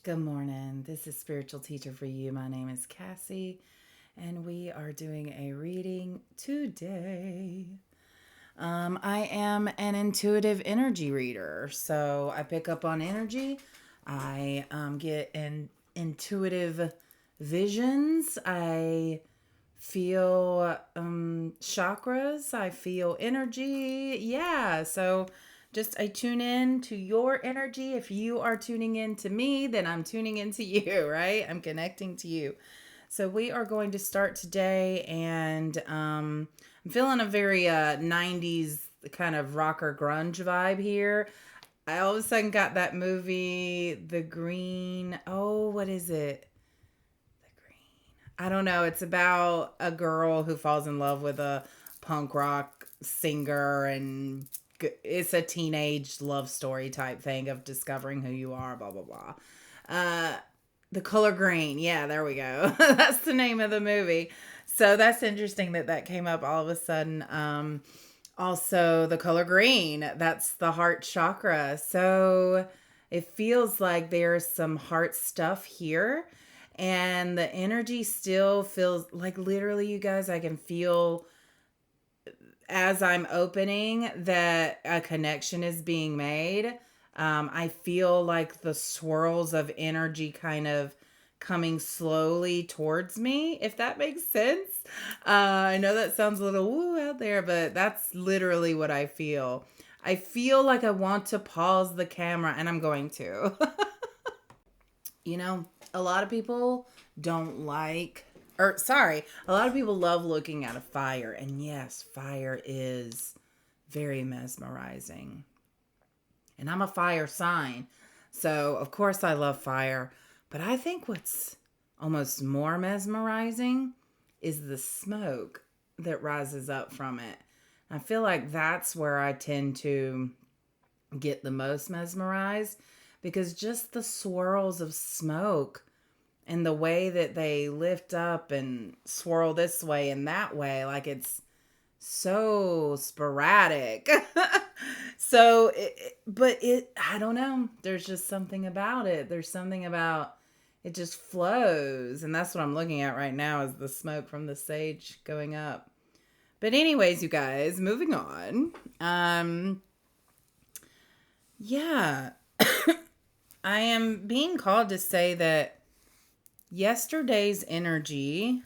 Good morning. This is Spiritual Teacher for You. My name is Cassie, and we are doing a reading today. I am an intuitive energy reader, so I pick up on energy. I get intuitive visions. I feel chakras. I feel energy. Yeah, so just I tune in to your energy. If you are tuning in to me, then I'm tuning into you, right? I'm connecting to you. So we are going to start today, and I'm feeling a very 90s kind of rocker grunge vibe here. I all of a sudden got that movie, The Green. Oh, what is it? The Green. I don't know. It's about a girl who falls in love with a punk rock singer, and it's a teenage love story type thing of discovering who you are, blah, blah, blah. Uh, the Color Green. Yeah, there we go. That's the name of the movie. So that's interesting that that came up all of a sudden. Also, the color green, that's the heart chakra. So it feels like there's some heart stuff here. And the energy still feels like literally, you guys, I can feel as I'm opening that a connection is being made. I feel like the swirls of energy kind of coming slowly towards me, if that makes sense. I know that sounds a little woo out there, but that's literally what I feel. I feel like I want to pause the camera, and I'm going to. You know, a lot of people don't like, or sorry, a lot of people love looking at a fire. And yes, fire is very mesmerizing. And I'm a fire sign. So, of course, I love fire. But I think what's almost more mesmerizing is the smoke that rises up from it. I feel like that's where I tend to get the most mesmerized, because just the swirls of smoke and the way that they lift up and swirl this way and that way, like it's so sporadic. I don't know. There's just something about it. There's something about it just flows. And that's what I'm looking at right now is the smoke from the sage going up. But anyways, you guys, moving on. Yeah, I am being called to say that yesterday's energy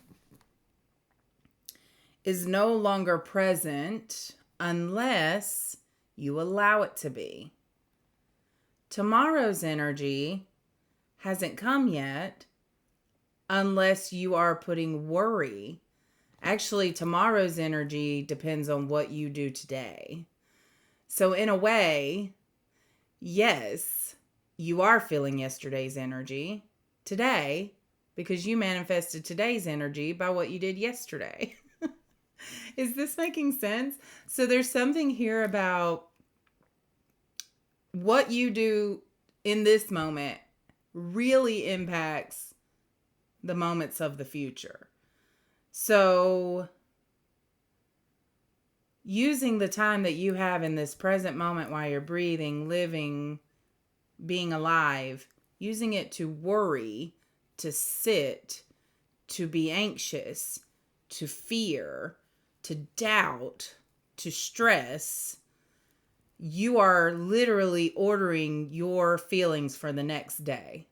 is no longer present unless you allow it to be. Tomorrow's energy hasn't come yet unless you are putting worry. Actually, tomorrow's energy depends on what you do today. So, in a way, yes, you are feeling yesterday's energy today because you manifested today's energy by what you did yesterday. Is this making sense? So there's something here about what you do in this moment really impacts the moments of the future. So using the time that you have in this present moment while you're breathing, living, being alive, using it to worry, to sit, to be anxious, to fear, to doubt, to stress, you are literally ordering your feelings for the next day.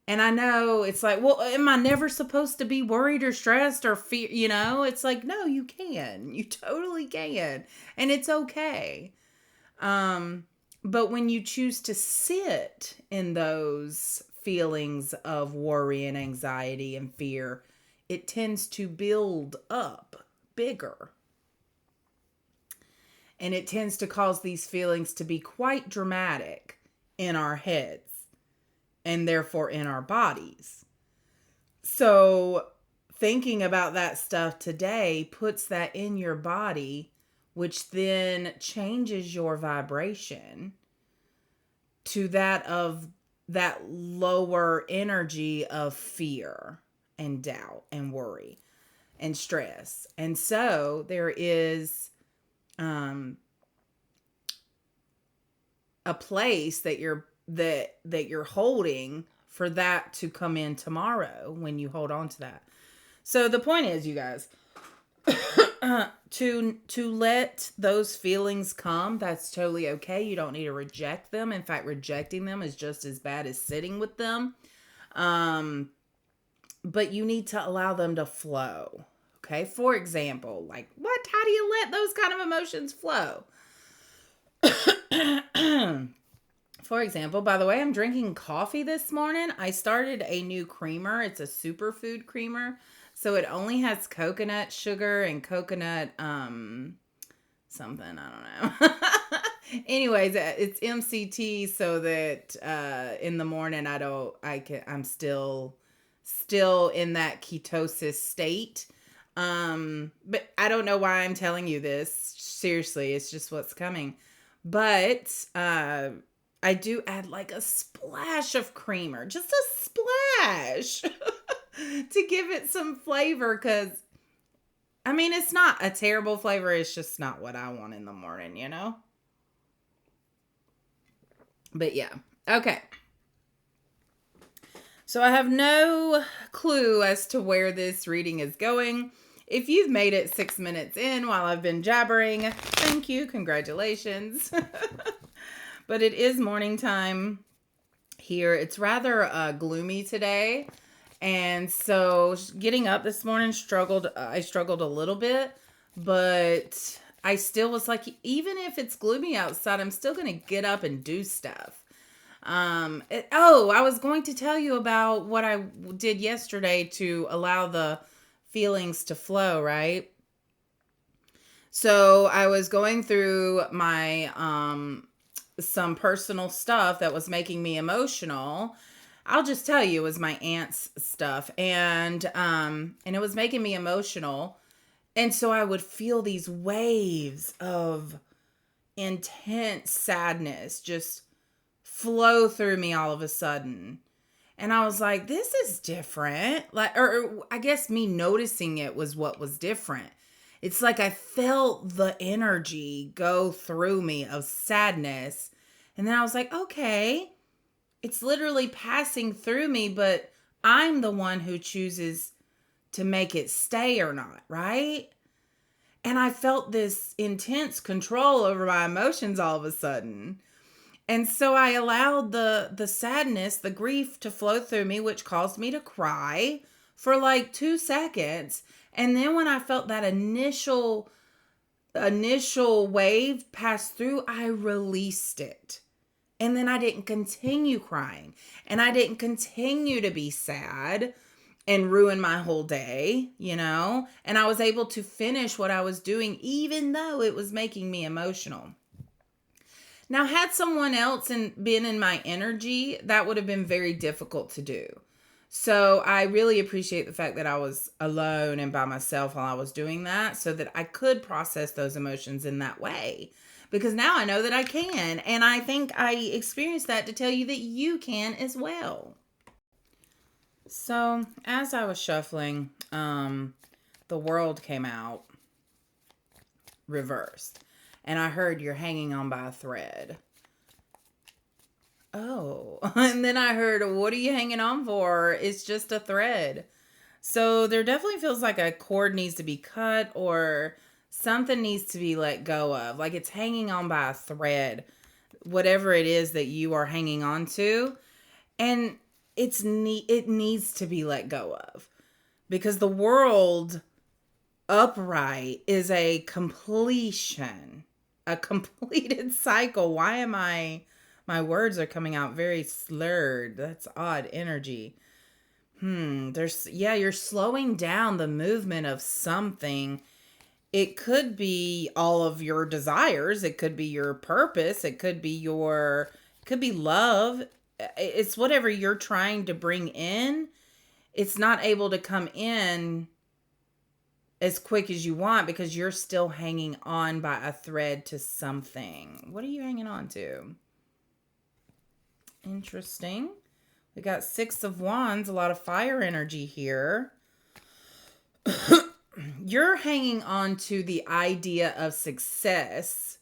And I know it's like, well, am I never supposed to be worried or stressed or fear? You know, it's like, no, you can. You totally can. And it's okay. But when you choose to sit in those feelings of worry and anxiety and fear, it tends to build up bigger. And it tends to cause these feelings to be quite dramatic in our heads and therefore in our bodies. So thinking about that stuff today puts that in your body, which then changes your vibration to that of that lower energy of fear and doubt and worry and stress. And so there is a place that that you're holding for that to come in tomorrow when you hold on to that. So the point is, you guys, to let those feelings come, that's totally okay. You don't need to reject them. In fact, rejecting them is just as bad as sitting with them. But you need to allow them to flow. Okay. For example, like what? How do you let those kind of emotions flow? For example, by the way, I'm drinking coffee this morning. I started a new creamer. It's a superfood creamer. So it only has coconut sugar and coconut something, I don't know. Anyways, it's MCT so that in the morning I'm still in that ketosis state. But I don't know why I'm telling you this. Seriously, it's just what's coming. But I do add like a splash of creamer, just a splash to give it some flavor. Because, I mean, it's not a terrible flavor. It's just not what I want in the morning, you know? But yeah. Okay. So I have no clue as to where this reading is going. If you've made it 6 minutes in while I've been jabbering, thank you. Congratulations. But it is morning time here. It's rather gloomy today. And so getting up this morning I struggled a little bit, but I still was like, even if it's gloomy outside, I'm still going to get up and do stuff. I was going to tell you about what I did yesterday to allow the feelings to flow, right? So I was going through my some personal stuff that was making me emotional. I'll just tell you, it was my aunt's stuff, and it was making me emotional. And so I would feel these waves of intense sadness just flow through me all of a sudden. And I was like, this is different. Like, or I guess me noticing it was what was different. It's like I felt the energy go through me of sadness. And then I was like, okay, it's literally passing through me, but I'm the one who chooses to make it stay or not, right? And I felt this intense control over my emotions all of a sudden. And so I allowed the sadness, the grief to flow through me, which caused me to cry for like 2 seconds. And then when I felt that initial wave pass through, I released it. And then I didn't continue crying. And I didn't continue to be sad and ruin my whole day, you know? And I was able to finish what I was doing, even though it was making me emotional. Now, had someone else been in my energy, that would have been very difficult to do. So I really appreciate the fact that I was alone and by myself while I was doing that, so that I could process those emotions in that way. Because now I know that I can. And I think I experienced that to tell you that you can as well. So as I was shuffling, the world came out reversed. And I heard you're hanging on by a thread. Oh, and then I heard, what are you hanging on for? It's just a thread. So there definitely feels like a cord needs to be cut or something needs to be let go of. Like it's hanging on by a thread, whatever it is that you are hanging on to. And it needs to be let go of, because the world upright is a completion. A completed cycle. Why am my words are coming out very slurred. That's odd energy. You're slowing down the movement of something. It could be all of your desires. It could be your purpose. It could be love. It's whatever you're trying to bring in. It's not able to come in as quick as you want because you're still hanging on by a thread to something. What are you hanging on to? Interesting. We got 6 of Wands, a lot of fire energy here. You're hanging on to the idea of success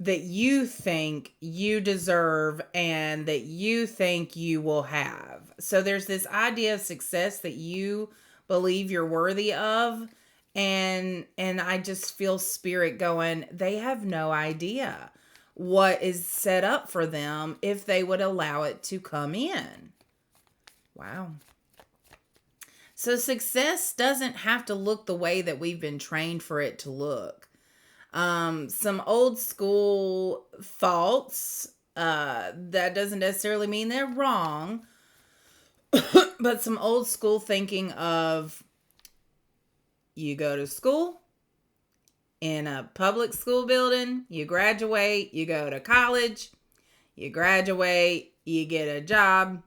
that you think you deserve and that you think you will have. So there's this idea of success that you believe you're worthy of, and I just feel spirit going, they have no idea what is set up for them if they would allow it to come in. Wow. So success doesn't have to look the way that we've been trained for it to look. Some old school thoughts, that doesn't necessarily mean they're wrong, but some old school thinking of you go to school in a public school building, you graduate, you go to college, you graduate, you get a job,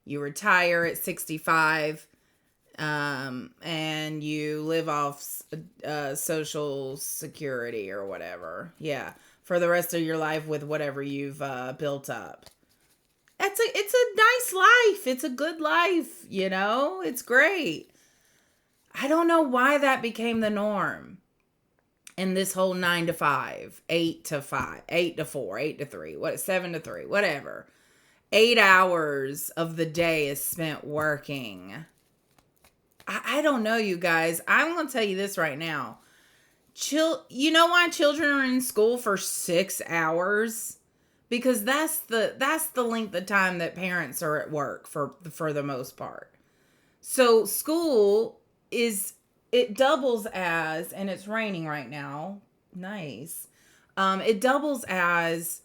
you retire at 65, and you live off social security or whatever. Yeah, for the rest of your life with whatever you've built up. It's a nice life. It's a good life. It's great. I don't know why that became the norm. And this whole 9 to 5, 8 to 5, 8 to 4, 8 to 3, 7 to 3, whatever. 8 hours of the day is spent working. I don't know, you guys. I'm going to tell you this right now. You know why children are in school for 6 hours? Because that's the length of time that parents are at work for the most part. So school it doubles as, and it's raining right now. Nice. It doubles as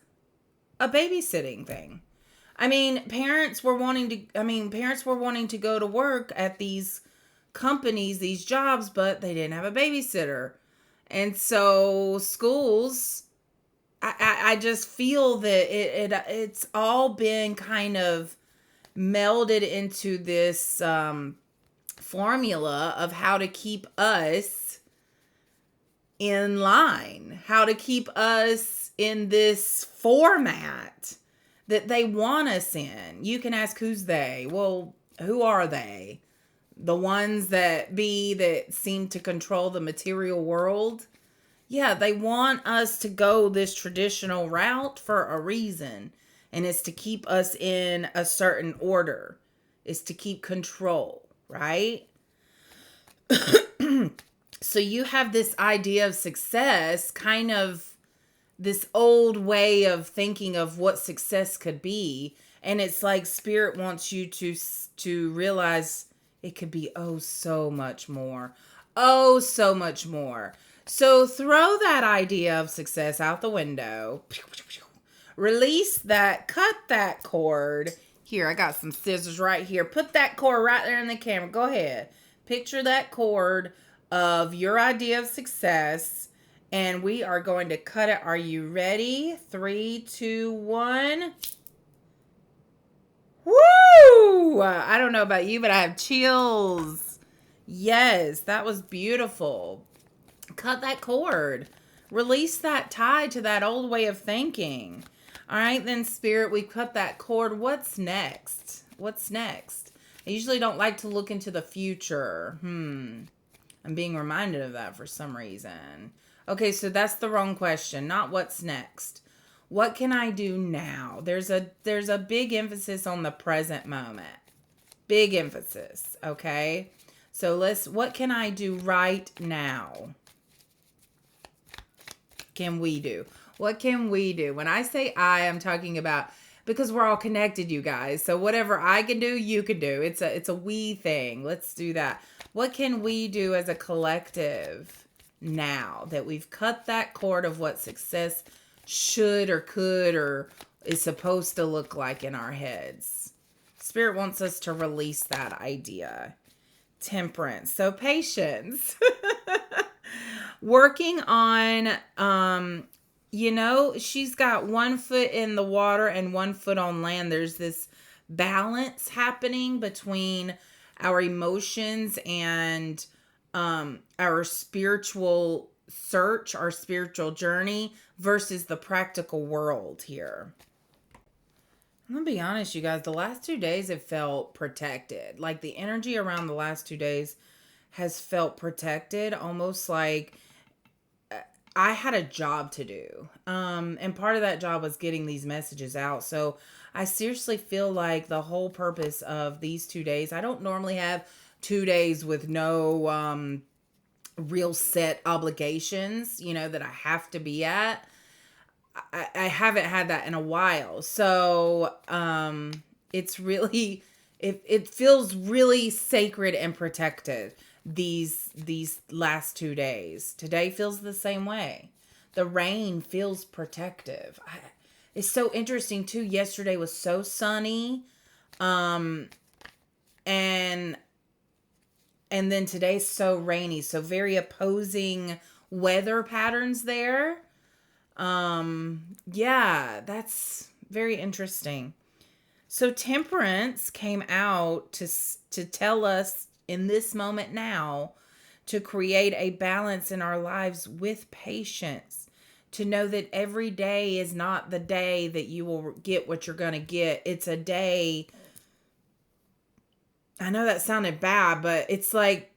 a babysitting thing. Parents were wanting to go to work at these companies, these jobs, but they didn't have a babysitter. And so schools, I just feel that it's all been kind of melded into this formula of how to keep us in line, how to keep us in this format that they want us in. You can ask, who's they? Well, who are they? The ones that seem to control the material world? Yeah, they want us to go this traditional route for a reason. And it's to keep us in a certain order. It's to keep control, right? So you have this idea of success, kind of this old way of thinking of what success could be. And it's like spirit wants you to realize it could be so much more. Oh, so much more. So throw that idea of success out the window. Release that, cut that cord. Here, I got some scissors right here. Put that cord right there in the camera. Go ahead. Picture that cord of your idea of success, and we are going to cut it. Are you ready? 3, 2, 1. Woo! I don't know about you, but I have chills. Yes, that was beautiful. Cut that cord. Release that tie to that old way of thinking. All right, then, Spirit, we cut that cord. What's next? What's next? I usually don't like to look into the future. I'm being reminded of that for some reason. Okay, so that's the wrong question. Not what's next. What can I do now? There's a big emphasis on the present moment. Big emphasis, okay? So what can I do right now? Can we do? What can we do? When I say I'm talking about, because we're all connected, you guys. So whatever I can do, you can do. It's a we thing. Let's do that. What can we do as a collective now that we've cut that cord of what success should or could or is supposed to look like in our heads? Spirit wants us to release that idea. Temperance. So patience. Working on, she's got 1 foot in the water and 1 foot on land. There's this balance happening between our emotions and our spiritual search, our spiritual journey versus the practical world here. I'm going to be honest, you guys, the last 2 days have felt protected. Like the energy around the last 2 days has felt protected, almost like I had a job to do. And part of that job was getting these messages out. So I seriously feel like the whole purpose of these 2 days, I don't normally have 2 days with no real set obligations, that I have to be at. I haven't had that in a while. So it's really, it feels really sacred and protected these last 2 days. Today feels the same way. The rain feels protective. It's so interesting too. Yesterday was so sunny. And then today's so rainy. So very opposing weather patterns there. Yeah, that's very interesting. So Temperance came out to tell us in this moment now to create a balance in our lives with patience, to know that every day is not the day that you will get what you're going to get. It's a day. I know that sounded bad, but it's like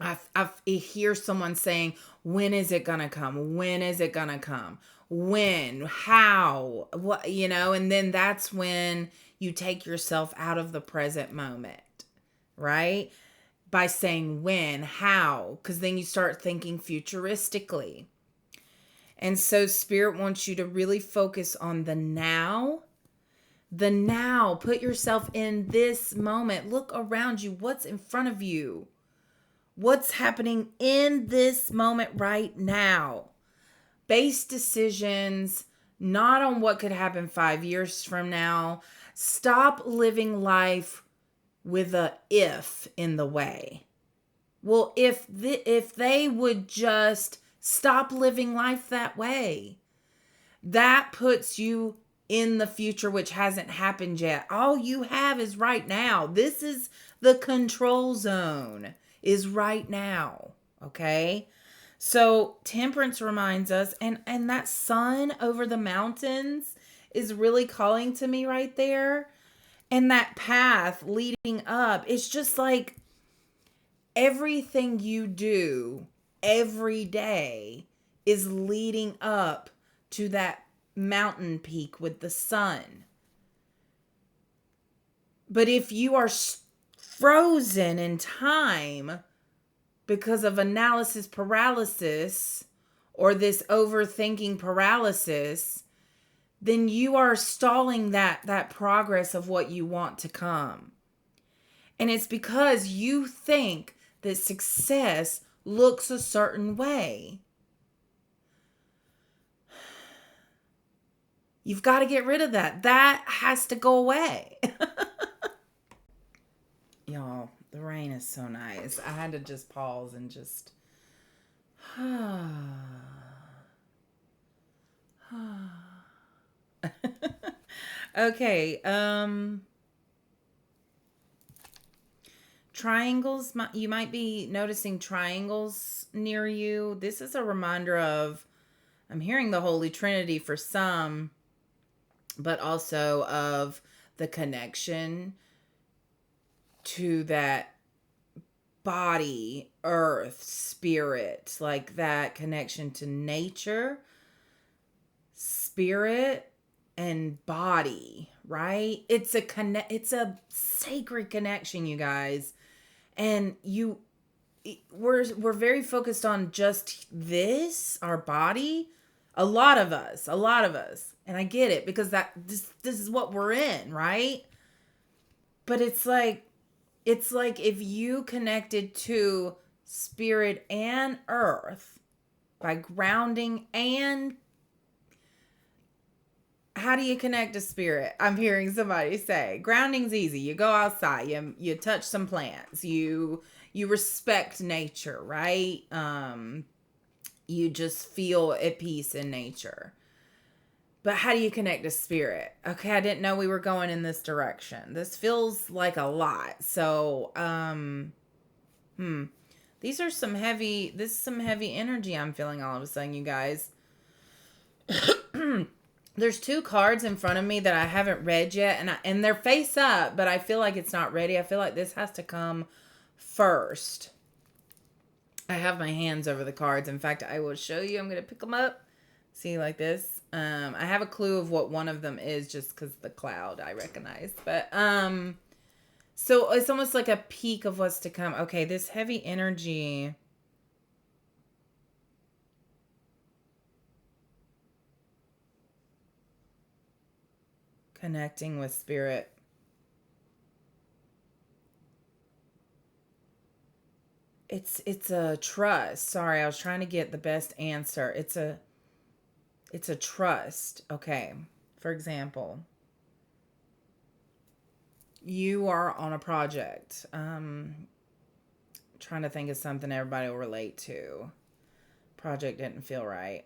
I hear someone saying, when is it going to come? When is it going to come? When? How? What? And then that's when you take yourself out of the present moment, right? By saying when, how, because then you start thinking futuristically. And so Spirit wants you to really focus on the now. The now. Put yourself in this moment. Look around you. What's in front of you? What's happening in this moment right now? Base decisions, not on what could happen 5 years from now. Stop living life with a if in the way. Well, if they would just stop living life that way, that puts you in the future, which hasn't happened yet. All you have is right now. This is the control zone, is right now. Okay? So Temperance reminds us, and that sun over the mountains is really calling to me right there. And that path leading up, it's just like everything you do every day is leading up to that mountain peak with the sun. But if you are frozen in time because of analysis paralysis or this overthinking paralysis, then you are stalling that progress of what you want to come. And it's because you think that success looks a certain way. You've got to get rid of that. That has to go away. Y'all, the rain is so nice. I had to just pause and just... Okay, triangles, you might be noticing triangles near you. This is a reminder of, I'm hearing the Holy Trinity for some, but also of the connection to that body, earth, spirit, like that connection to nature, spirit, and body, right? It's a sacred connection, you guys. And we're very focused on just this, our body. A lot of us. And I get it, because this is what we're in, right? But it's like if you connected to spirit and earth by grounding. And how do you connect to spirit? I'm hearing somebody say grounding's easy. You go outside, you touch some plants, you respect nature, right? You just feel at peace in nature. But how do you connect to spirit? Okay, I didn't know we were going in this direction. This feels like a lot. So, this is some heavy energy I'm feeling all of a sudden, you guys. There's 2 cards in front of me that I haven't read yet, and they're face up, but I feel like it's not ready. I feel like this has to come first. I have my hands over the cards. In fact, I will show you. I'm going to pick them up. See, like this. I have a clue of what one of them is just because the cloud I recognize. But so it's almost like a peek of what's to come. Okay, this heavy energy. Connecting with spirit. It's a trust. Sorry, I was trying to get the best answer. It's a trust. Okay. For example, you are on a project. Trying to think of something everybody will relate to. Project didn't feel right.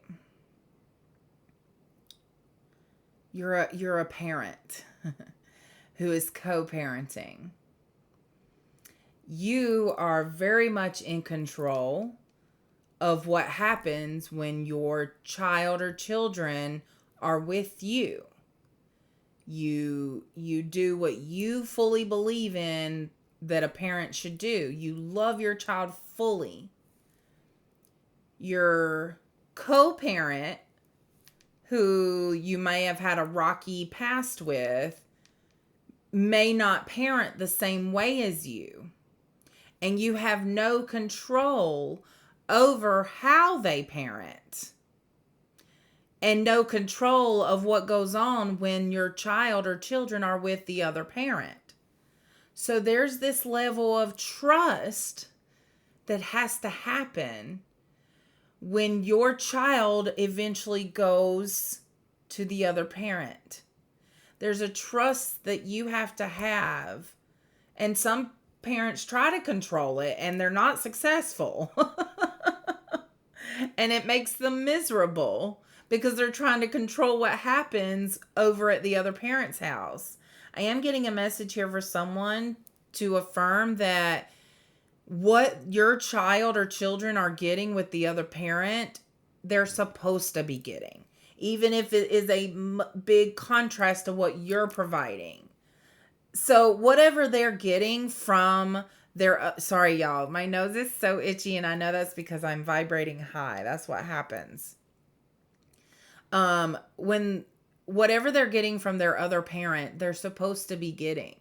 You're a parent who is co-parenting. You are very much in control of what happens when your child or children are with you. You do what you fully believe in that a parent should do. You love your child fully. Your co-parent, who you may have had a rocky past with, may not parent the same way as you. And you have no control over how they parent. And no control of what goes on when your child or children are with the other parent. So there's this level of trust that has to happen when your child eventually goes to the other parent. There's a trust that you have to have. And some parents try to control it and they're not successful. And it makes them miserable because they're trying to control what happens over at the other parent's house. I am getting a message here for someone to affirm that what your child or children are getting with the other parent, they're supposed to be getting, even if it is a big contrast to what you're providing. So whatever they're getting from their, sorry y'all, my nose is so itchy and I know that's because I'm vibrating high. That's what happens. When whatever they're getting from their other parent, they're supposed to be getting,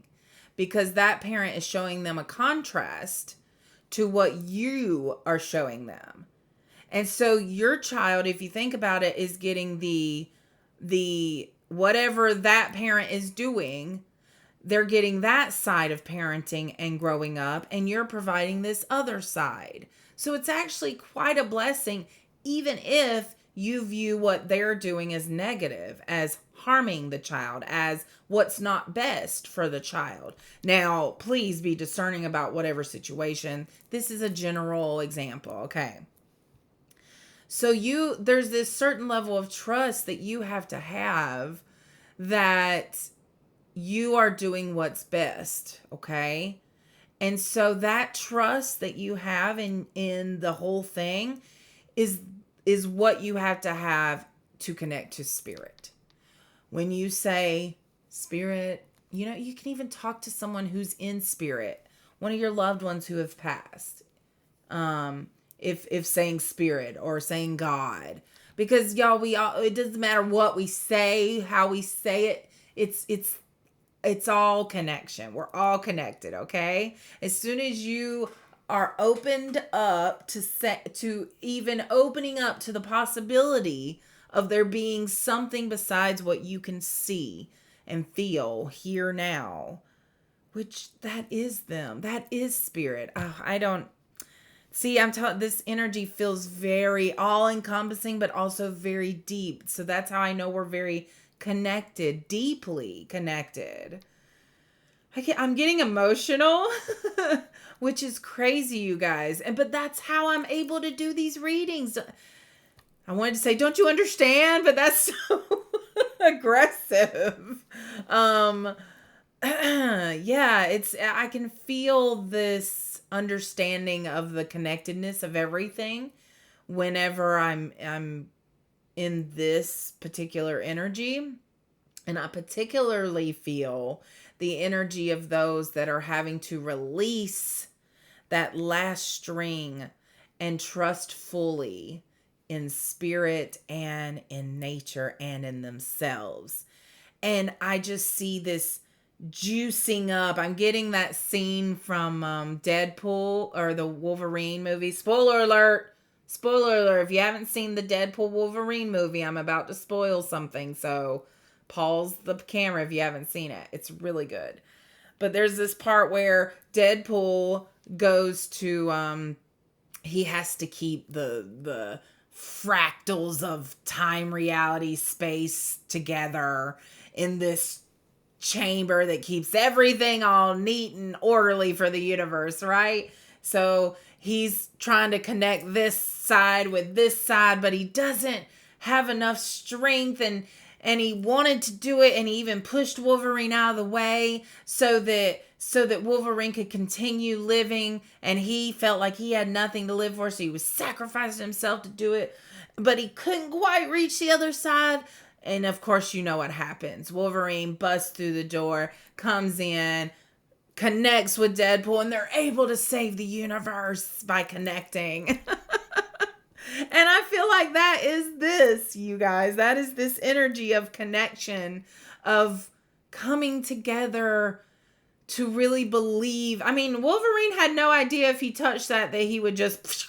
because that parent is showing them a contrast to what you are showing them. And so your child, if you think about it, is getting the whatever that parent is doing. They're getting that side of parenting and growing up, and you're providing this other side. So it's actually quite a blessing, even if you view what they're doing as negative, as harming the child, as what's not best for the child. Now, please be discerning about whatever situation. This is a general example, okay? So there's this certain level of trust that you have to have that you are doing what's best, okay? And so that trust that you have in the whole thing is what you have to connect to spirit. When you say spirit, you can even talk to someone who's in spirit, one of your loved ones who have passed. If saying spirit or saying God, because y'all, it doesn't matter what we say, how we say it, it's all connection. We're all connected, okay? As soon as you are opened up to even opening up to the possibility of there being something besides what you can see and feel here now, which that is them. That is spirit. I don't see. This energy feels very all encompassing, but also very deep. So that's how I know we're very connected, deeply connected. I'm getting emotional, which is crazy, you guys. But that's how I'm able to do these readings. I wanted to say, don't you understand? But that's so aggressive. Yeah, I can feel this understanding of the connectedness of everything whenever I'm in this particular energy. And I particularly feel the energy of those that are having to release that last string and trust fully in spirit and in nature and in themselves. And I just see this juicing up. I'm getting that scene from Deadpool or the Wolverine movie. Spoiler alert! Spoiler alert. If you haven't seen the Deadpool Wolverine movie, I'm about to spoil something. So pause the camera if you haven't seen it. It's really good. But there's this part where Deadpool goes to he has to keep the fractals of time, reality, space together in this chamber that keeps everything all neat and orderly for the universe, right? So he's trying to connect this side with this side, but he doesn't have enough strength, and he wanted to do it, and he even pushed Wolverine out of the way so that Wolverine could continue living, and he felt like he had nothing to live for, so he was sacrificing himself to do it, but he couldn't quite reach the other side. And of course, you know what happens. Wolverine busts through the door, comes in, connects with Deadpool, and they're able to save the universe by connecting. And I feel like that is this, you guys. That is this energy of connection, of coming together to really believe. I mean, Wolverine had no idea if he touched that he would just,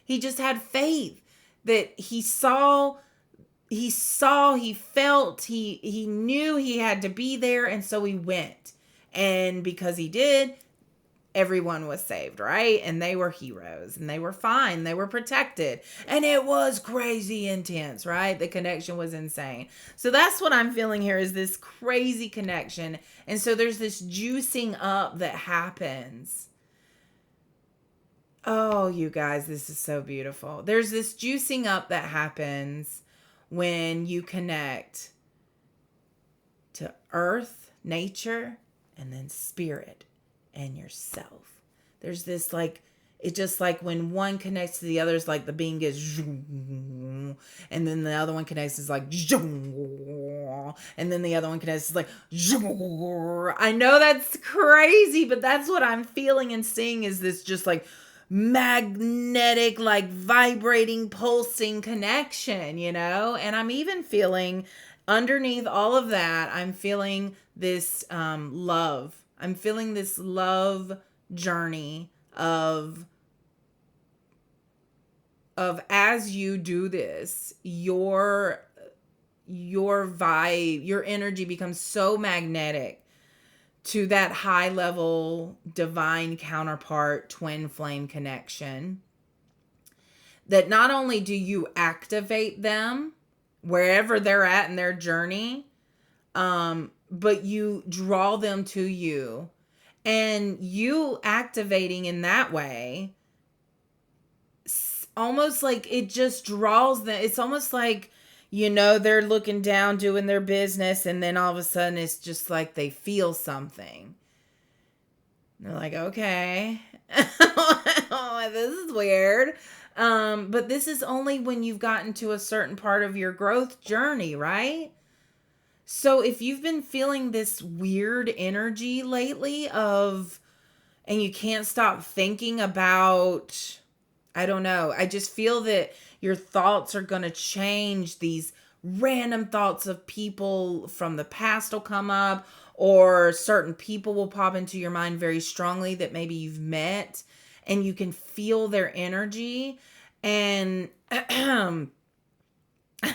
he just had faith that he saw, he felt, he knew he had to be there, and so he went. And because he did, everyone was saved, right? And they were heroes, and they were fine. They were protected. And it was crazy intense, right? The connection was insane. So that's what I'm feeling here, is this crazy connection. And so there's this juicing up that happens. Oh, you guys, this is so beautiful. There's this juicing up that happens when you connect to earth, nature, and then spirit and yourself. There's this like, it's just like when one connects to the other, it's like the being gets, and then the other one connects, is like, and then the other one connects, is like, I know that's crazy, but that's what I'm feeling and seeing, is this just like magnetic, like vibrating, pulsing connection, you know? And I'm even feeling underneath all of that, I'm feeling this love. I'm feeling this love journey of as you do this, your vibe, your energy becomes so magnetic to that high level divine counterpart twin flame connection that not only do you activate them wherever they're at in their journey, but you draw them to you, and you activating in that way, almost like it just draws them. It's almost like, you know, they're looking down doing their business, and then all of a sudden it's just like they feel something. They're like, okay, this is weird. But this is only when you've gotten to a certain part of your growth journey, right? So if you've been feeling this weird energy lately and you can't stop thinking about, I don't know, I just feel that your thoughts are going to change. These random thoughts of people from the past will come up, or certain people will pop into your mind very strongly that maybe you've met, and you can feel their energy. And I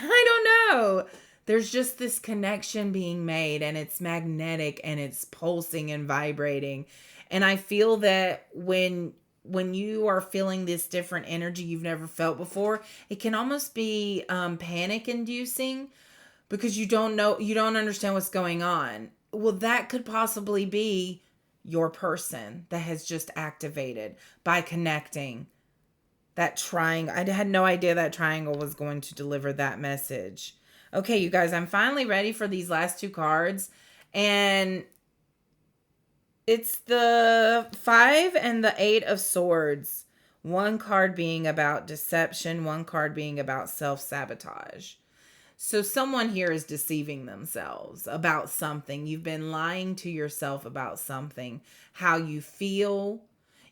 don't know. There's just this connection being made, and it's magnetic, and it's pulsing and vibrating. And I feel that when you are feeling this different energy you've never felt before, it can almost be panic inducing, because you don't understand what's going on. Well, that could possibly be your person that has just activated by connecting. That triangle, I had no idea that triangle was going to deliver that message. Okay, you guys, I'm finally ready for these last two cards. And it's the 5 and the 8 of Swords. One card being about deception, one card being about self-sabotage. So someone here is deceiving themselves about something. You've been lying to yourself about something, how you feel.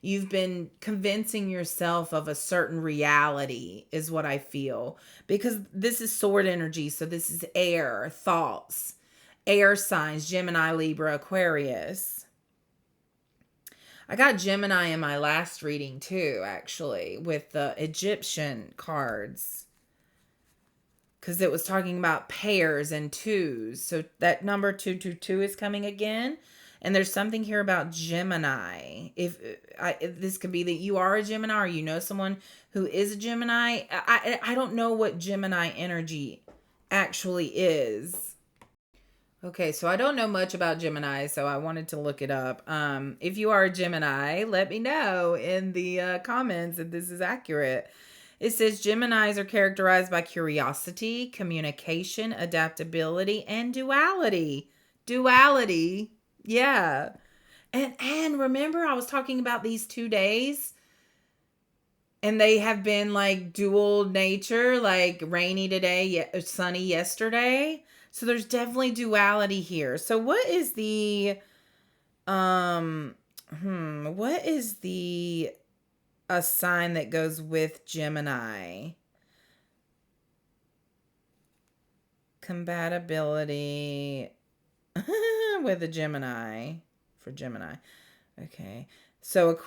You've been convincing yourself of a certain reality, is what I feel. Because this is sword energy. So this is air, thoughts, air signs, Gemini, Libra, Aquarius. I got Gemini in my last reading too, actually, with the Egyptian cards. Because it was talking about pairs and twos. So that number 222 is coming again. And there's something here about Gemini. If this could be that you are a Gemini or you know someone who is a Gemini. I don't know what Gemini energy actually is. Okay, so I don't know much about Gemini, so I wanted to look it up. If you are a Gemini, let me know in the comments if this is accurate. It says Geminis are characterized by curiosity, communication, adaptability, and duality. Duality. Yeah. And remember I was talking about these 2 days and they have been like dual nature, like rainy today, sunny yesterday. So there's definitely duality here. So what is the what is the a sign that goes with Gemini? Compatibility with a Gemini for Gemini. Okay. So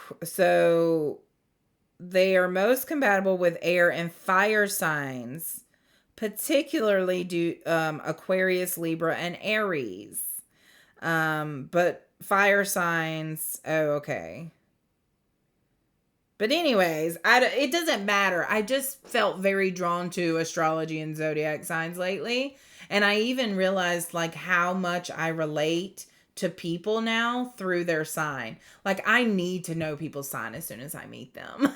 they are most compatible with air and fire signs, particularly Aquarius, Libra, and Aries. But fire signs, oh, okay. But anyways, it doesn't matter. I just felt very drawn to astrology and zodiac signs lately. And I even realized like how much I relate to people now through their sign. Like I need to know people's sign as soon as I meet them.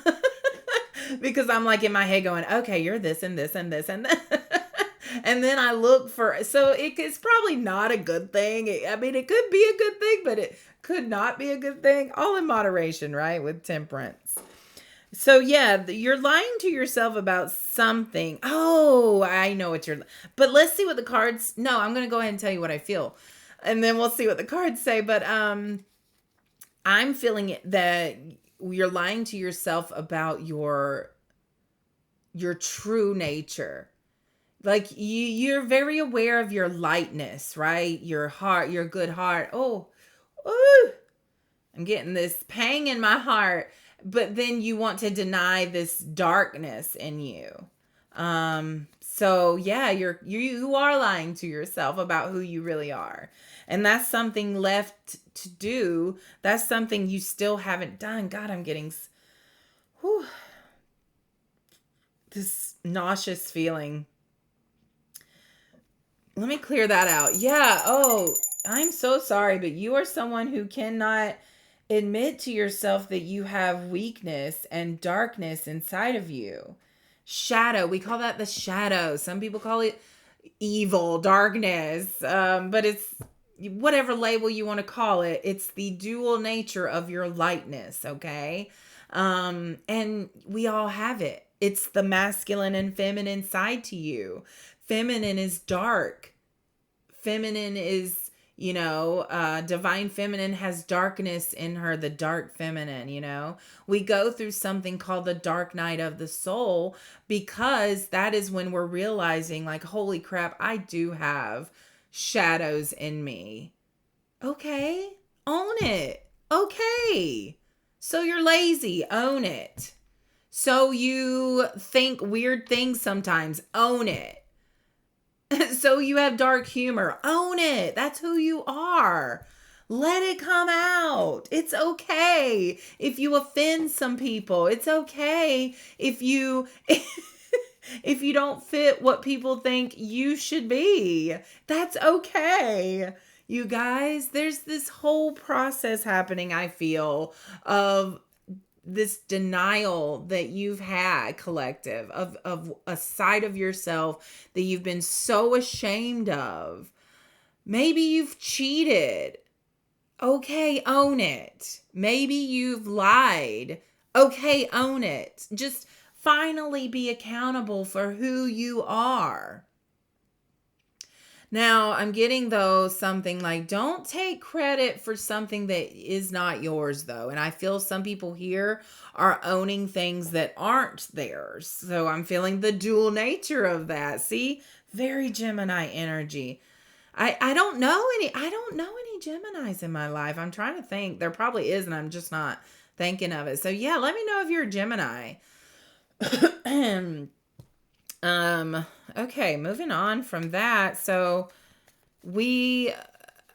Because I'm like in my head going, okay, you're this and this and this and that. And then I look for, so it's probably not a good thing. I mean, it could be a good thing, but it could not be a good thing. All in moderation, right? With temperance. So yeah, you're lying to yourself about something. Oh, I know what but let's see what the cards, no, I'm going to go ahead and tell you what I feel. And then we'll see what the cards say. But I'm feeling it that you're lying to yourself about your true nature. Like you're very aware of your lightness, right? Your heart, your good heart. Oh, I'm getting this pang in my heart. But then you want to deny this darkness in you. So yeah, you are lying to yourself about who you really are. And that's something left to do. That's something you still haven't done. God, I'm getting this nauseous feeling. Let me clear that out. Yeah. Oh, I'm so sorry, but you are someone who cannot admit to yourself that you have weakness and darkness inside of you. Shadow. We call that the shadow. Some people call it evil, darkness. But it's whatever label you want to call it. It's the dual nature of your lightness. Okay. And we all have it. It's the masculine and feminine side to you. Feminine is dark. Feminine is, divine feminine has darkness in her, the dark feminine. We go through something called the dark night of the soul because that is when we're realizing like, holy crap, I do have shadows in me. Okay, own it. Okay. So you're lazy, own it. So you think weird things sometimes, own it. So you have dark humor, own it. That's who you are. Let it come out. It's okay if you offend some people. It's okay if you if you don't fit what people think you should be. That's okay. You guys, there's this whole process happening, I feel, of this denial that you've had, collective, of a side of yourself that you've been so ashamed of. Maybe you've cheated. Okay, own it. Maybe you've lied. Okay, own it. Just finally be accountable for who you are. Now, I'm getting though something like don't take credit for something that is not yours though. And I feel some people here are owning things that aren't theirs. So I'm feeling the dual nature of that. See? Very Gemini energy. I don't know any Geminis in my life. I'm trying to think. There probably is and I'm just not thinking of it. So yeah, let me know if you're a Gemini. Okay, moving on from that. So we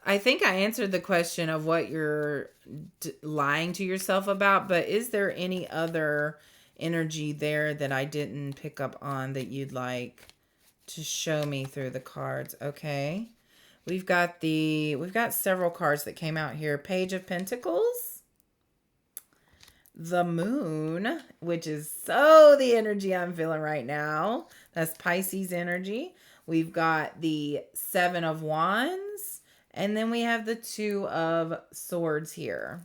I think I answered the question of what you're lying to yourself about, but is there any other energy there that I didn't pick up on that you'd like to show me through the cards? Okay. We've got several cards that came out here. Page of Pentacles, the Moon, which is so the energy I'm feeling right now. That's Pisces energy. We've got the Seven of Wands, and then we have the Two of Swords here.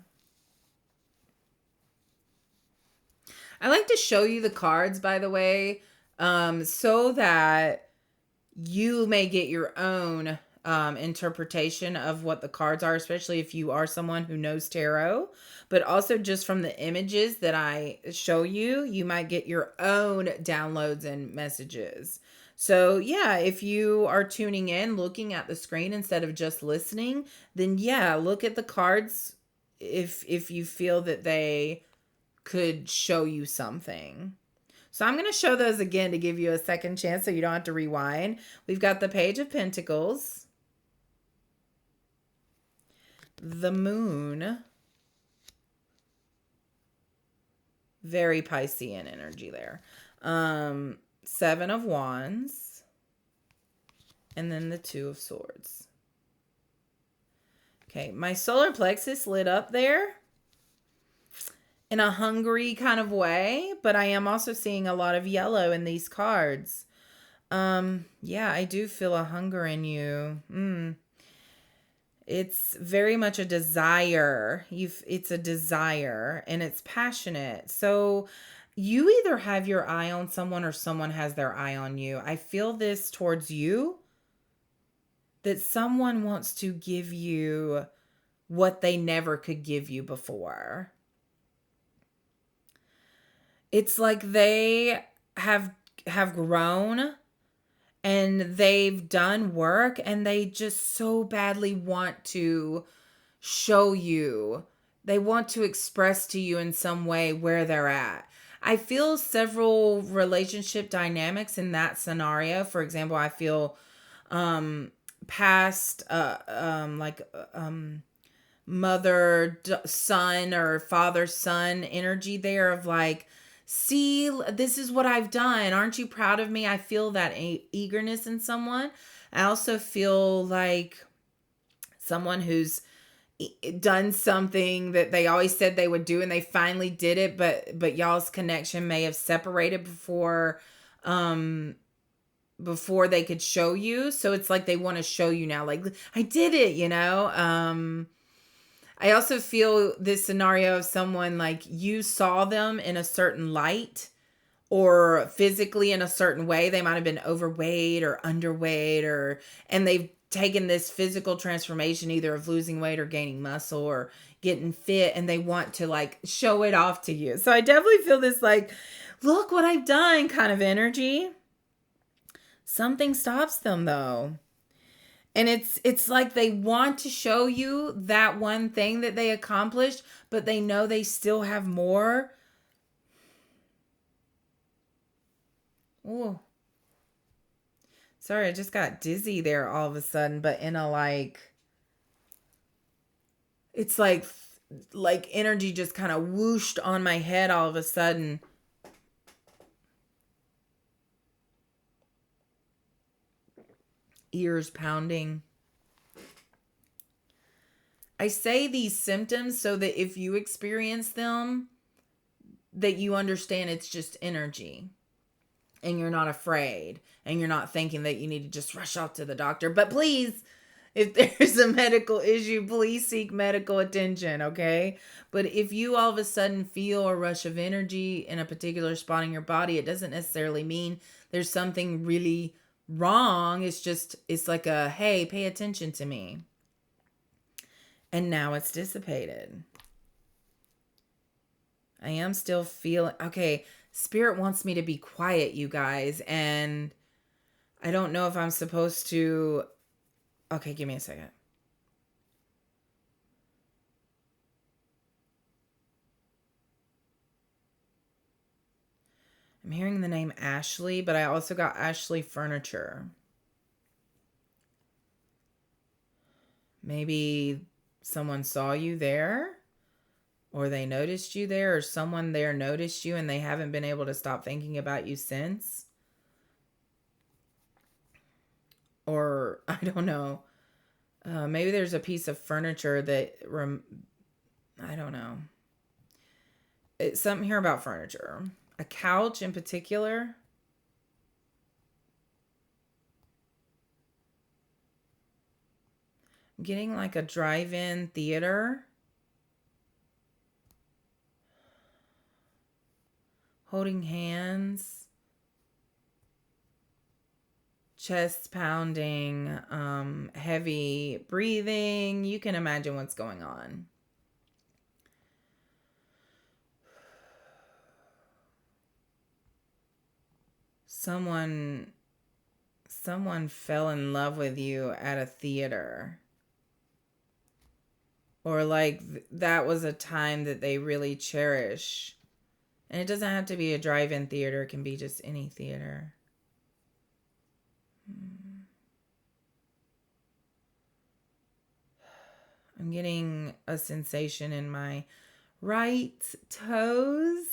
I like to show you the cards, by the way, so that you may get your own interpretation of what the cards are, especially if you are someone who knows tarot. But also just from the images that I show you, you might get your own downloads and messages. So yeah, if you are tuning in, looking at the screen instead of just listening, then yeah, look at the cards if you feel that they could show you something. So I'm going to show those again to give you a second chance so you don't have to rewind. We've got the Page of Pentacles, the Moon, very Piscean energy there, Seven of Wands, and then the Two of Swords. Okay, my solar plexus lit up there in a hungry kind of way, but I am also seeing a lot of yellow in these cards. Yeah, I do feel a hunger in you. It's very much a desire. It's a desire and it's passionate. So you either have your eye on someone or someone has their eye on you. I feel this towards you, that someone wants to give you what they never could give you before. It's like they have grown and they've done work and they just so badly want to show you. They want to express to you in some way where they're at. I feel several relationship dynamics in that scenario. For example, I feel past mother son or father son energy there of like, see, this is what I've done. Aren't you proud of me? I feel that eagerness in someone. I also feel like someone who's done something that they always said they would do and they finally did it, but y'all's connection may have separated before they could show you. So it's like they want to show you now, like, I did it, you know? I also feel this scenario of someone like you saw them in a certain light or physically in a certain way. They might have been overweight or underweight and they've taken this physical transformation either of losing weight or gaining muscle or getting fit and they want to like show it off to you. So I definitely feel this like, look what I've done kind of energy. Something stops them though. And it's like they want to show you that one thing that they accomplished, but they know they still have more. Oh, sorry, I just got dizzy there all of a sudden, but in a like, it's like energy just kind of whooshed on my head all of a sudden. Ears pounding. I say these symptoms so that if you experience them, that you understand it's just energy and you're not afraid and you're not thinking that you need to just rush off to the doctor. But please, if there's a medical issue, please seek medical attention, okay? But if you all of a sudden feel a rush of energy in a particular spot in your body, it doesn't necessarily mean there's something really wrong. It's like a, hey, pay attention to me. And now it's dissipated. I am still feeling, okay, Spirit wants me to be quiet, you guys. And I don't know if I'm supposed to, okay, give me a second. I'm hearing the name Ashley, but I also got Ashley Furniture. Maybe someone saw you there, or they noticed you there, or someone there noticed you and they haven't been able to stop thinking about you since. Or I don't know. Maybe there's a piece of furniture that I don't know. It's something here about furniture. A couch in particular. I'm getting like a drive-in theater. Holding hands. Chest pounding, heavy breathing. You can imagine what's going on. Someone fell in love with you at a theater. Or like that was a time that they really cherish. And it doesn't have to be a drive-in theater. It can be just any theater. I'm getting a sensation in my right toes.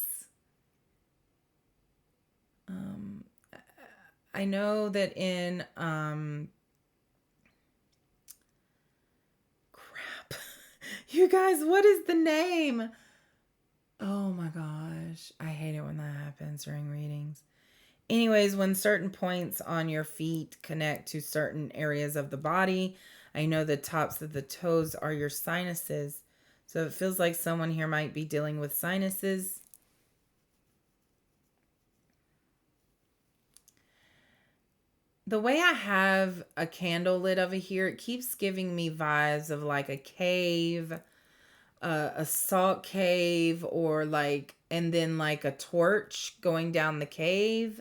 I know that in crap. You guys, what is the name? Oh my gosh. I hate it when that happens during readings. Anyways, when certain points on your feet connect to certain areas of the body, I know the tops of the toes are your sinuses. So it feels like someone here might be dealing with sinuses. The way I have a candle lit over here, it keeps giving me vibes of like a cave, a salt cave, or like, and then like a torch going down the cave.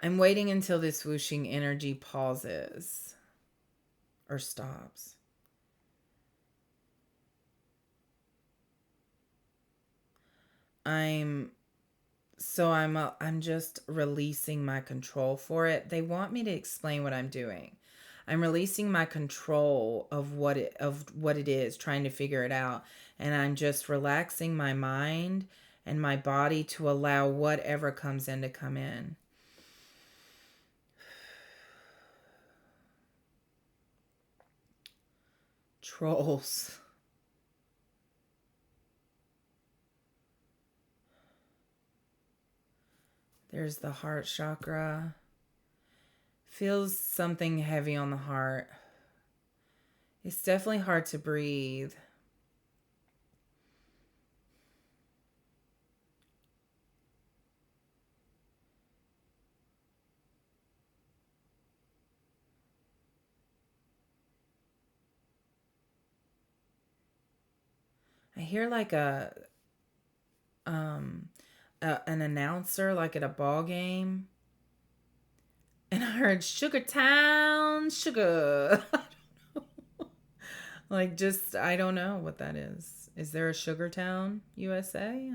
I'm waiting until this whooshing energy pauses or stops. I'm just releasing my control for it. They want me to explain what I'm doing. I'm releasing my control of what it is, trying to figure it out, and I'm just relaxing my mind and my body to allow whatever comes in to come in. Trolls. There's the heart chakra. Feels something heavy on the heart. It's definitely hard to breathe. I hear like an announcer like at a ball game. And I heard Sugar Town, sugar. Like, just, I don't know what that is. Is there a Sugar Town, USA?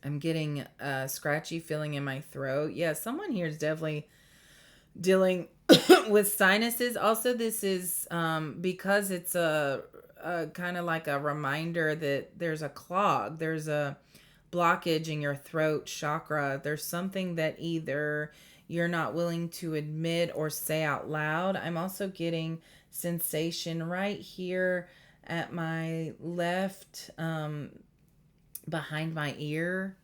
I'm getting a scratchy feeling in my throat. Yeah, someone here is definitely dealing with sinuses. Also, this is because it's a kind of like a reminder that there's a clog. There's a blockage in your throat chakra. There's something that either you're not willing to admit or say out loud. I'm also getting sensation right here at my left, behind my ear.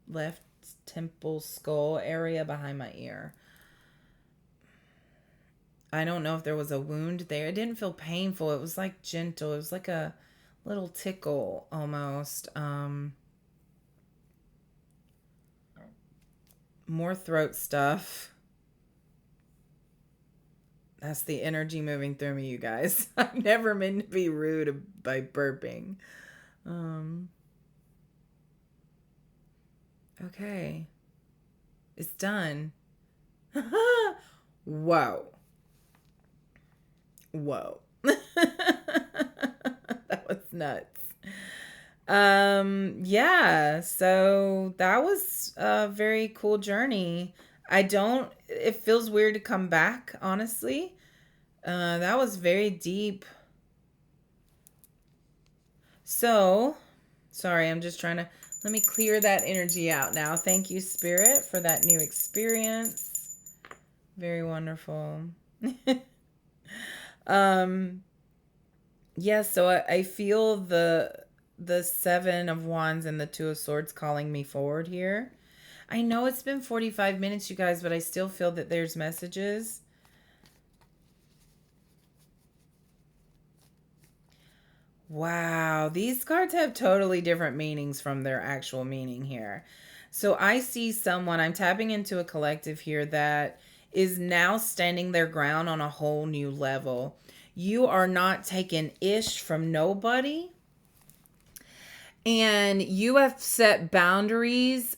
Left temple skull area behind my ear. I don't know if there was a wound there. It didn't feel painful. It was like gentle. It was like a little tickle almost. More throat stuff. That's the energy moving through me, you guys. I've never meant to be rude by burping. Um, okay. It's done. Whoa. Whoa. That was nuts. Yeah, so that was a very cool journey. It feels weird to come back, honestly. That was very deep. So, sorry, I'm just trying to let me clear that energy out now. Thank you, Spirit, for that new experience. Very wonderful. um, yeah, so I feel the Seven of Wands and the Two of Swords calling me forward here. I know it's been 45 minutes, you guys, but I still feel that there's messages. Wow, these cards have totally different meanings from their actual meaning here. So I see someone, I'm tapping into a collective here that is now standing their ground on a whole new level. You are not taking ish from nobody, and you have set boundaries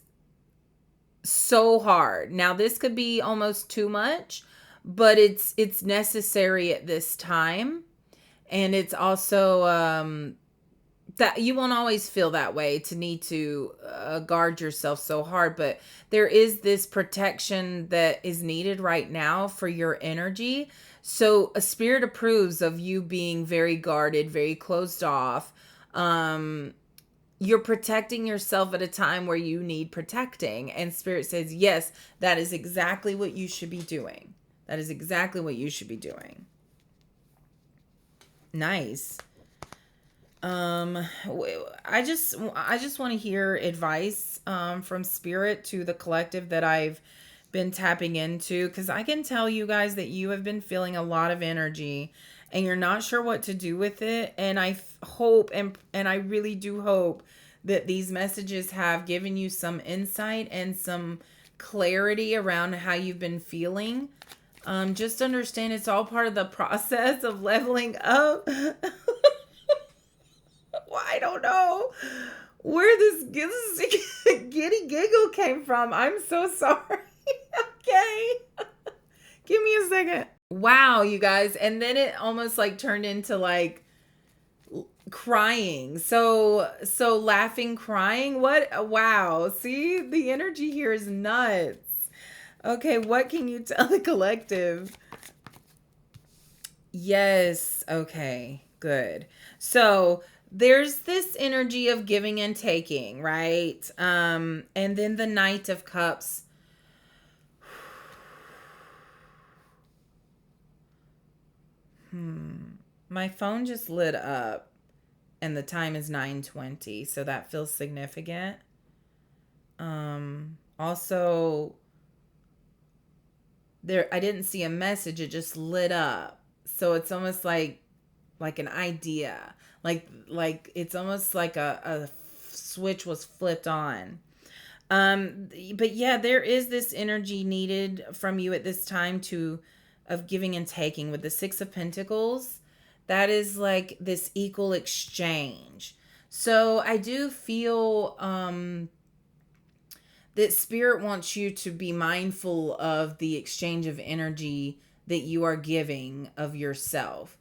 so hard. Now this could be almost too much, but it's necessary at this time. And it's also that you won't always feel that way to need to guard yourself so hard, but there is this protection that is needed right now for your energy. So a spirit approves of you being very guarded, very closed off. You're protecting yourself at a time where you need protecting, and spirit says, yes, that is exactly what you should be doing. That is exactly what you should be doing. Nice. I just want to hear advice from spirit to the collective that I've been tapping into, because I can tell you guys that you have been feeling a lot of energy and you're not sure what to do with it. And I hope and I really do hope that these messages have given you some insight and some clarity around how you've been feeling. Just understand it's all part of the process of leveling up. Well, I don't know where this giddy giggle came from. I'm so sorry. Okay. Give me a second. Wow, you guys. And then it almost like turned into like crying. So laughing, crying. What? Wow. See, the energy here is nuts. Okay, what can you tell the collective? Yes. Okay, good. So there's this energy of giving and taking, right? And then the Knight of Cups. My phone just lit up and the time is 9:20, so that feels significant. Also there I didn't see a message, it just lit up. So it's almost like an idea. Like it's almost like a switch was flipped on. But yeah, there is this energy needed from you at this time to of giving and taking with the Six of Pentacles. That is like this equal exchange. So I do feel that spirit wants you to be mindful of the exchange of energy that you are giving of yourself.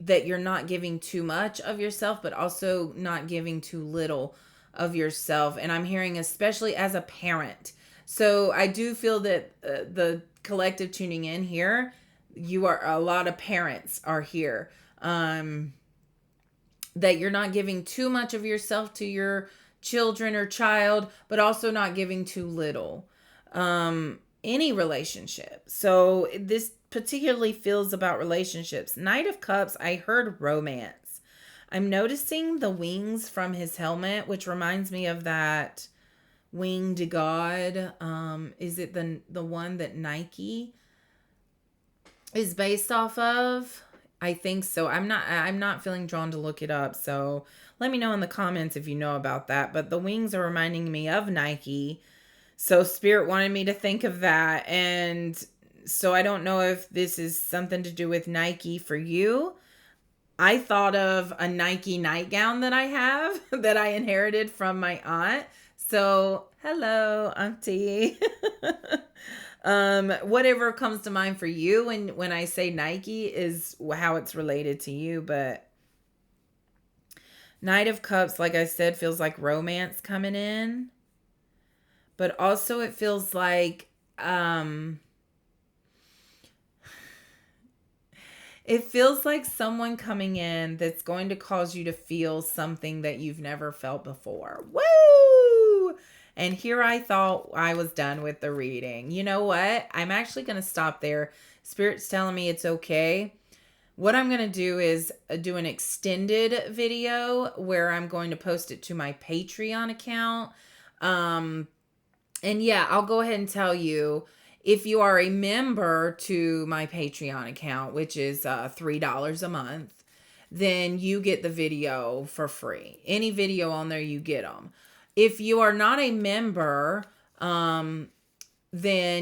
That you're not giving too much of yourself, but also not giving too little of yourself. And I'm hearing, especially as a parent. So I do feel that the collective tuning in here, you are a lot of parents are here. That you're not giving too much of yourself to your children or child, but also not giving too little. Any relationship. So this particularly feels about relationships. Knight of Cups, I heard romance. I'm noticing the wings from his helmet, which reminds me of that winged god. Is it the one that Nike is based off of. I think so. I'm not feeling drawn to look it up. So let me know in the comments if you know about that. But the wings are reminding me of Nike. So Spirit wanted me to think of that. And so I don't know if this is something to do with Nike for you. I thought of a Nike nightgown that I have that I inherited from my aunt. So, hello, Auntie. Whatever comes to mind for you when I say Nike is how it's related to you, but Knight of Cups, like I said, feels like romance coming in, but also it feels like it feels like someone coming in that's going to cause you to feel something that you've never felt before. Woo! And here I thought I was done with the reading. You know what? I'm actually going to stop there. Spirit's telling me it's okay. What I'm going to do is do an extended video where I'm going to post it to my Patreon account. And yeah, I'll go ahead and tell you, if you are a member to my Patreon account, which is $3 a month, then you get the video for free. Any video on there, you get them. If you are not a member, then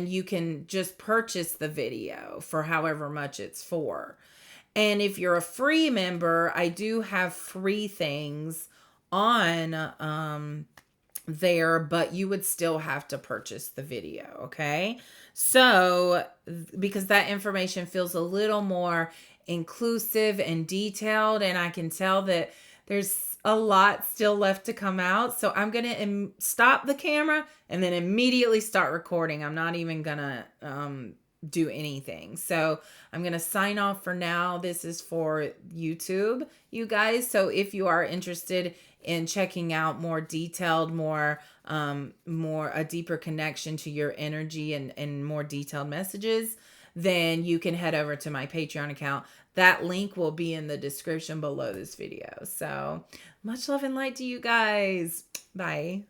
you can just purchase the video for however much it's for. And if you're a free member, I do have free things on there, but you would still have to purchase the video, okay? So, because that information feels a little more inclusive and detailed, and I can tell that there's a lot still left to come out. So, I'm going to stop the camera and then immediately start recording. I'm not even going to do anything. So I'm going to sign off for now. This is for YouTube, you guys. So if you are interested in checking out more detailed, more a deeper connection to your energy and more detailed messages, then you can head over to my Patreon account. That link will be in the description below this video. So much love and light to you guys. Bye.